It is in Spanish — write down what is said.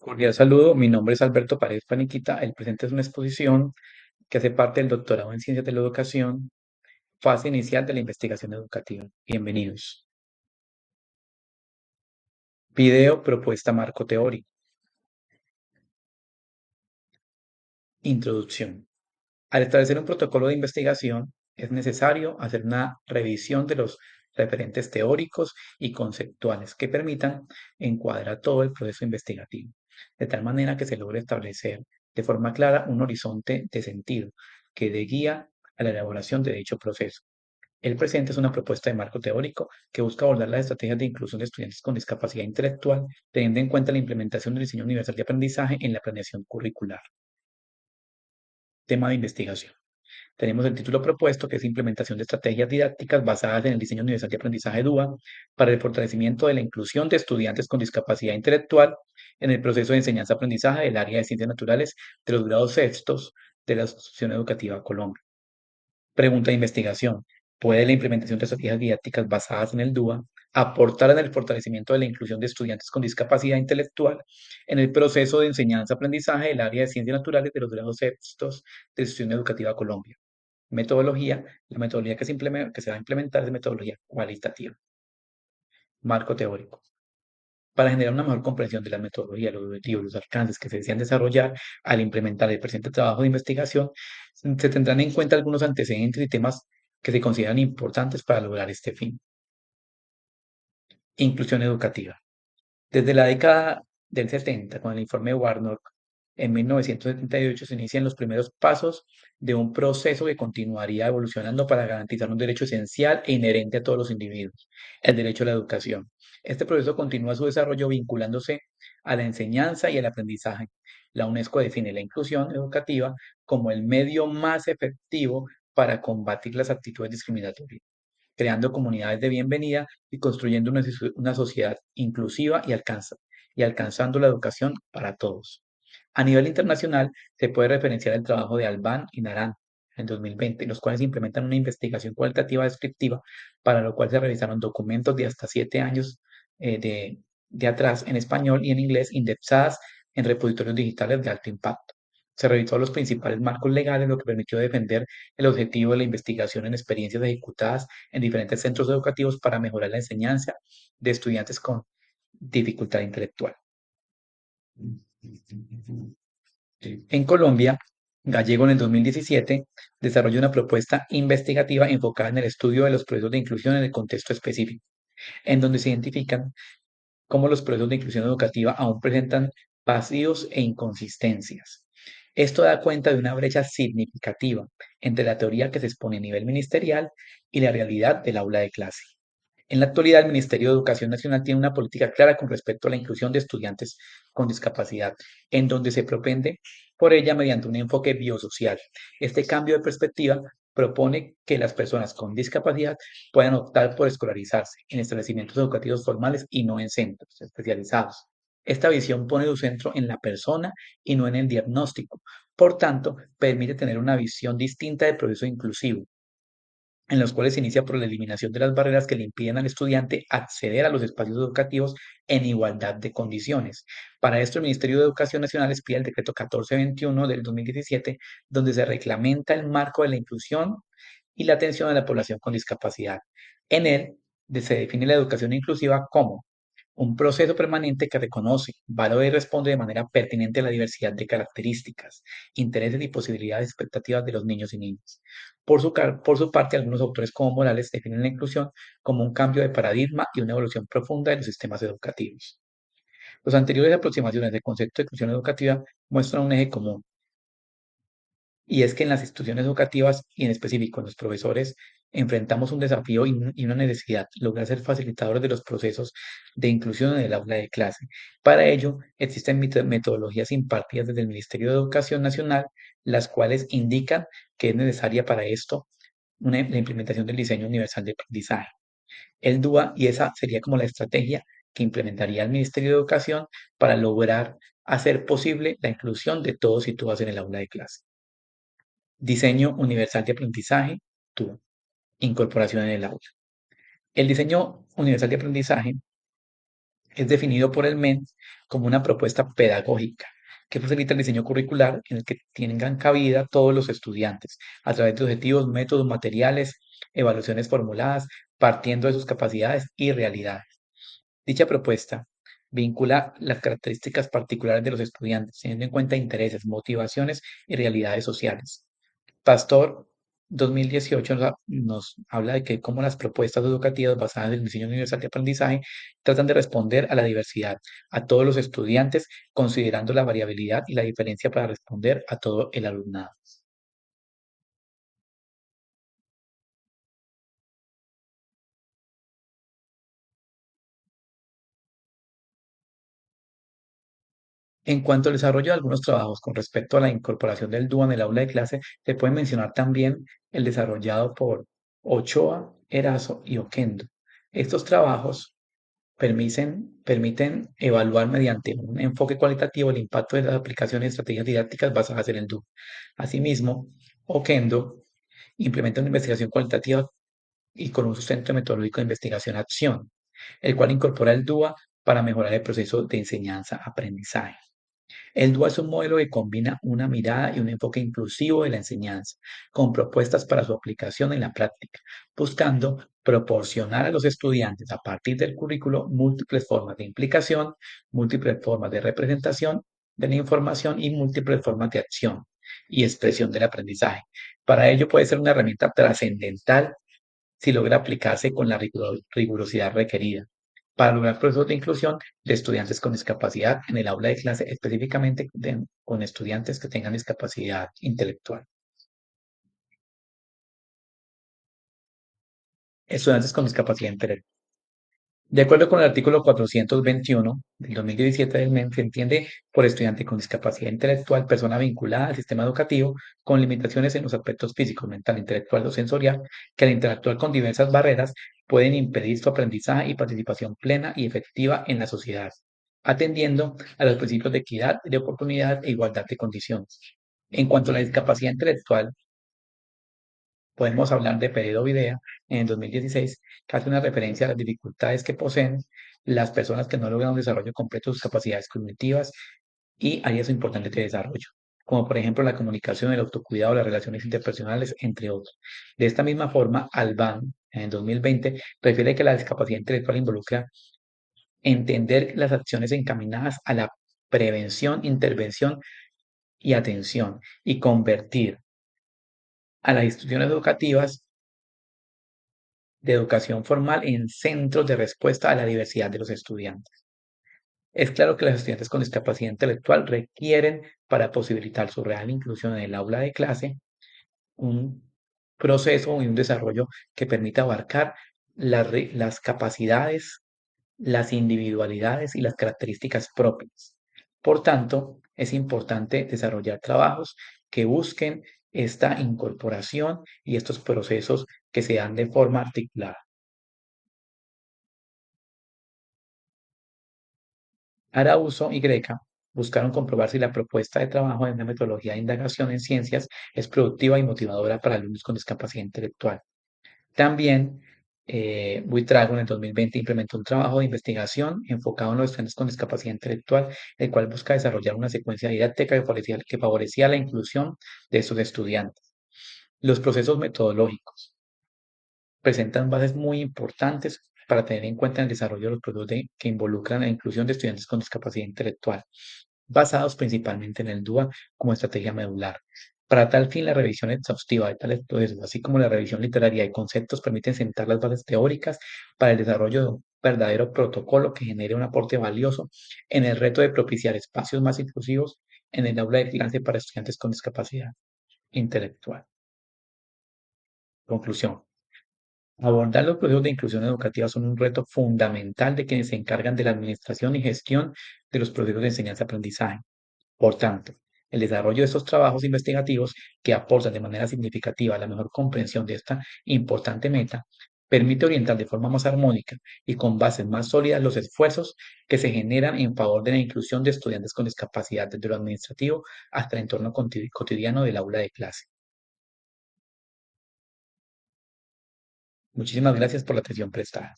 Cordial saludo, mi nombre es Alberto Paredes Paniquita. El presente es una exposición que hace parte del doctorado en Ciencias de la Educación, fase inicial de la investigación educativa. Bienvenidos. Video propuesta marco teórico. Introducción. Al establecer un protocolo de investigación, es necesario hacer una revisión de los referentes teóricos y conceptuales que permitan encuadrar todo el proceso investigativo, de tal manera que se logre establecer de forma clara un horizonte de sentido que dé guía a la elaboración de dicho proceso. El presente es una propuesta de marco teórico que busca abordar las estrategias de inclusión de estudiantes con discapacidad intelectual, teniendo en cuenta la implementación del diseño universal de aprendizaje en la planeación curricular. Tema de investigación. Tenemos el título propuesto, que es Implementación de estrategias didácticas basadas en el diseño universal de aprendizaje DUA para el fortalecimiento de la inclusión de estudiantes con discapacidad intelectual en el proceso de enseñanza-aprendizaje del área de ciencias naturales de los grados sextos de la institución educativa Colombia. Pregunta de investigación. ¿Puede la implementación de estrategias didácticas basadas en el DUA aportar en el fortalecimiento de la inclusión de estudiantes con discapacidad intelectual en el proceso de enseñanza-aprendizaje del área de ciencias naturales de los grados sextos de la institución educativa Colombia? Metodología. La metodología que se va a implementar es metodología cualitativa. Marco teórico. Para generar una mejor comprensión de la metodología, los objetivos, los alcances que se desean desarrollar al implementar el presente trabajo de investigación, se tendrán en cuenta algunos antecedentes y temas que se consideran importantes para lograr este fin. Inclusión educativa. Desde la década del 70, con el informe Warnock, en 1978 se inician los primeros pasos de un proceso que continuaría evolucionando para garantizar un derecho esencial e inherente a todos los individuos, el derecho a la educación. Este proceso continúa su desarrollo vinculándose a la enseñanza y el aprendizaje. La UNESCO define la inclusión educativa como el medio más efectivo para combatir las actitudes discriminatorias, creando comunidades de bienvenida y construyendo una sociedad inclusiva y alcanzando la educación para todos. A nivel internacional, se puede referenciar el trabajo de Albán y Naran en 2020, los cuales implementan una investigación cualitativa descriptiva, para lo cual se revisaron documentos de hasta 7 años de atrás en español y en inglés, indexadas en repositorios digitales de alto impacto. Se revisó los principales marcos legales, lo que permitió defender el objetivo de la investigación en experiencias ejecutadas en diferentes centros educativos para mejorar la enseñanza de estudiantes con dificultad intelectual. En Colombia, Gallego en el 2017 desarrolló una propuesta investigativa enfocada en el estudio de los procesos de inclusión en el contexto específico, en donde se identifican cómo los procesos de inclusión educativa aún presentan vacíos e inconsistencias. Esto da cuenta de una brecha significativa entre la teoría que se expone a nivel ministerial y la realidad del aula de clase. En la actualidad, el Ministerio de Educación Nacional tiene una política clara con respecto a la inclusión de estudiantes con discapacidad, en donde se propende por ella mediante un enfoque biosocial. Este cambio de perspectiva propone que las personas con discapacidad puedan optar por escolarizarse en establecimientos educativos formales y no en centros especializados. Esta visión pone su centro en la persona y no en el diagnóstico. Por tanto, permite tener una visión distinta del proceso inclusivo, en los cuales se inicia por la eliminación de las barreras que le impiden al estudiante acceder a los espacios educativos en igualdad de condiciones. Para esto, el Ministerio de Educación Nacional expide el decreto 1421 del 2017, donde se reglamenta el marco de la inclusión y la atención a la población con discapacidad. En él se define la educación inclusiva como un proceso permanente que reconoce, valora y responde de manera pertinente a la diversidad de características, intereses y posibilidades expectativas de los niños y niñas. Por su parte, algunos autores como Morales definen la inclusión como un cambio de paradigma y una evolución profunda de los sistemas educativos. Las anteriores aproximaciones del concepto de inclusión educativa muestran un eje común, y es que en las instituciones educativas y en específico en los profesores enfrentamos un desafío y una necesidad: lograr ser facilitadores de los procesos de inclusión en el aula de clase. Para ello, existen metodologías impartidas desde el Ministerio de Educación Nacional, las cuales indican que es necesaria para esto la implementación del diseño universal de aprendizaje, el DUA, y esa sería como la estrategia que implementaría el Ministerio de Educación para lograr hacer posible la inclusión de todos y todas en el aula de clase. Diseño universal de aprendizaje, tu incorporación en el aula. El diseño universal de aprendizaje es definido por el MEN como una propuesta pedagógica que facilita el diseño curricular en el que tengan cabida todos los estudiantes a través de objetivos, métodos, materiales, evaluaciones formuladas, partiendo de sus capacidades y realidades. Dicha propuesta vincula las características particulares de los estudiantes, teniendo en cuenta intereses, motivaciones y realidades sociales. Pastor 2018 nos habla de que cómo las propuestas educativas basadas en el diseño universal de aprendizaje tratan de responder a la diversidad, a todos los estudiantes, considerando la variabilidad y la diferencia para responder a todo el alumnado. En cuanto al desarrollo de algunos trabajos con respecto a la incorporación del DUA en el aula de clase, se puede mencionar también el desarrollado por Ochoa, Erazo y Oquendo. Estos trabajos permiten evaluar mediante un enfoque cualitativo el impacto de las aplicaciones y estrategias didácticas basadas en el DUA. Asimismo, Oquendo implementa una investigación cualitativa y con un sustento metodológico de investigación-acción, el cual incorpora el DUA para mejorar el proceso de enseñanza-aprendizaje. El DUA es un modelo que combina una mirada y un enfoque inclusivo de la enseñanza, con propuestas para su aplicación en la práctica, buscando proporcionar a los estudiantes a partir del currículo múltiples formas de implicación, múltiples formas de representación de la información y múltiples formas de acción y expresión del aprendizaje. Para ello puede ser una herramienta trascendental si logra aplicarse con la rigurosidad requerida para lograr procesos de inclusión de estudiantes con discapacidad en el aula de clase, específicamente con estudiantes que tengan discapacidad intelectual. Estudiantes con discapacidad intelectual. De acuerdo con el artículo 421 del 2017 del MEN, se entiende por estudiante con discapacidad intelectual persona vinculada al sistema educativo con limitaciones en los aspectos físicos, mental, intelectual o sensorial que al interactuar con diversas barreras pueden impedir su aprendizaje y participación plena y efectiva en la sociedad, atendiendo a los principios de equidad, de oportunidad e igualdad de condiciones. En cuanto a la discapacidad intelectual, podemos hablar de Peredo Videa en el 2016, que hace una referencia a las dificultades que poseen las personas que no logran un desarrollo completo de sus capacidades cognitivas y áreas importantes de desarrollo, como por ejemplo la comunicación, el autocuidado, las relaciones interpersonales, entre otros. De esta misma forma, Albán, en el 2020, refiere que la discapacidad intelectual involucra entender las acciones encaminadas a la prevención, intervención y atención, y convertir a las instituciones educativas de educación formal en centros de respuesta a la diversidad de los estudiantes. Es claro que los estudiantes con discapacidad intelectual requieren, para posibilitar su real inclusión en el aula de clase, un proceso y un desarrollo que permita abarcar las capacidades, las individualidades y las características propias. Por tanto, es importante desarrollar trabajos que busquen esta incorporación y estos procesos que se dan de forma articulada. Arauzo y Greca buscaron comprobar si la propuesta de trabajo de una metodología de indagación en ciencias es productiva y motivadora para alumnos con discapacidad intelectual. También Buitrago en el 2020 implementó un trabajo de investigación enfocado en los estudiantes con discapacidad intelectual, el cual busca desarrollar una secuencia didáctica que favorecía la inclusión de esos estudiantes. Los procesos metodológicos presentan bases muy importantes para tener en cuenta el desarrollo de los procesos que involucran la inclusión de estudiantes con discapacidad intelectual, basados principalmente en el DUA como estrategia medular. Para tal fin, la revisión exhaustiva de tales procesos, así como la revisión literaria de conceptos, permiten sentar las bases teóricas para el desarrollo de un verdadero protocolo que genere un aporte valioso en el reto de propiciar espacios más inclusivos en el aula de clase para estudiantes con discapacidad intelectual. Conclusión. Abordar los procesos de inclusión educativa son un reto fundamental de quienes se encargan de la administración y gestión de los procesos de enseñanza-aprendizaje. Por tanto, el desarrollo de estos trabajos investigativos que aportan de manera significativa a la mejor comprensión de esta importante meta permite orientar de forma más armónica y con bases más sólidas los esfuerzos que se generan en favor de la inclusión de estudiantes con discapacidad desde lo administrativo hasta el entorno cotidiano del aula de clase. Muchísimas gracias por la atención prestada.